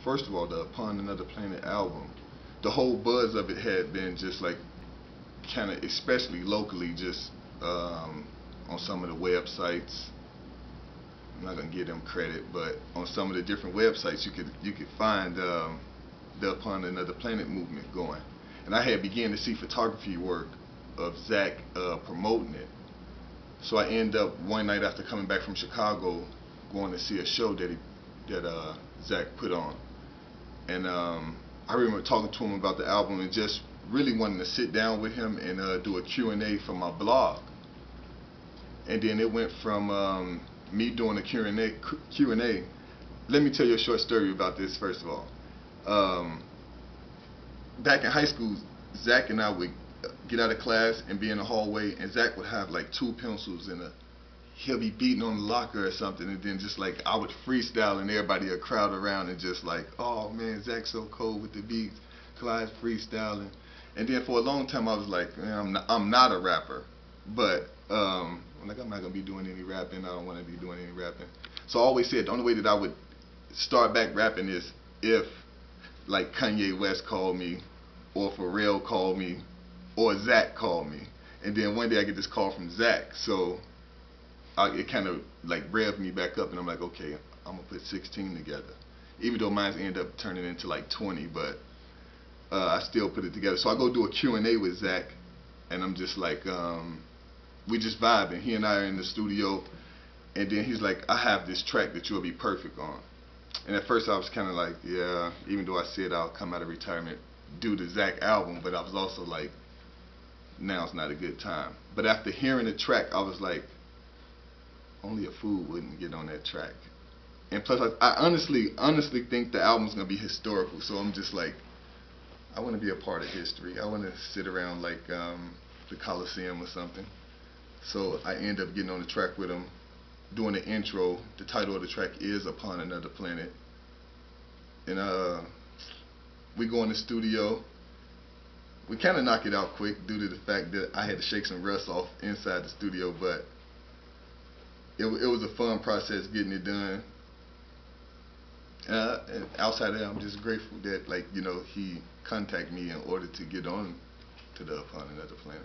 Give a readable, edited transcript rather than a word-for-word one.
first of all, the Upon Another Planet album, the whole buzz of it had been just like kind of, especially locally, just on some of the websites. I'm not gonna give them credit, but on some of the different websites, you could find the Upon Another Planet movement going, and I had began to see photography work of Zach promoting it. So I end up one night after coming back from Chicago, going to see a show that Zach put on, and I remember talking to him about the album and just really wanting to sit down with him and do a Q&A for my blog. And then it went from me doing a Q&A. Let me tell you a short story about this first of all. Back in high school, Zach and I would get out of class and be in the hallway, and Zach would have like 2 pencils and he'll be beating on the locker or something, and then just like I would freestyle and everybody would crowd around and just like, oh man, Zach's so cold with the beats, Clyde's freestyling. And then for a long time I was like, man, I'm not a rapper, but I'm not gonna be doing any rapping. I don't want to be doing any rapping. So I always said the only way that I would start back rapping is if like Kanye West called me, or Pharrell called me, or Zach called me. And then one day I get this call from Zach, so it kind of like revved me back up, and I'm like, okay, I'm gonna put 16 together. Even though mine ended up turning into like 20, but I still put it together. So I go do a Q&A with Zach, and I'm just like, we just vibing. He and I are in the studio, and then he's like, I have this track that you'll be perfect on. And at first I was kind of like, yeah, even though I said I'll come out of retirement, do the Zach album, but I was also like, now's not a good time. But after hearing the track, I was like, only a fool wouldn't get on that track. And plus, I honestly think the album's gonna be historical. So I'm just like, I want to be a part of history. I want to sit around like the Coliseum or something. So I end up getting on the track with him, doing the intro. The title of the track is Upon Another Planet. And we go in the studio. We kind of knock it out quick due to the fact that I had to shake some rust off inside the studio, but it was a fun process getting it done. And outside of that, I'm just grateful that, like, you know, he contacted me in order to get on to the Upon Another Planet.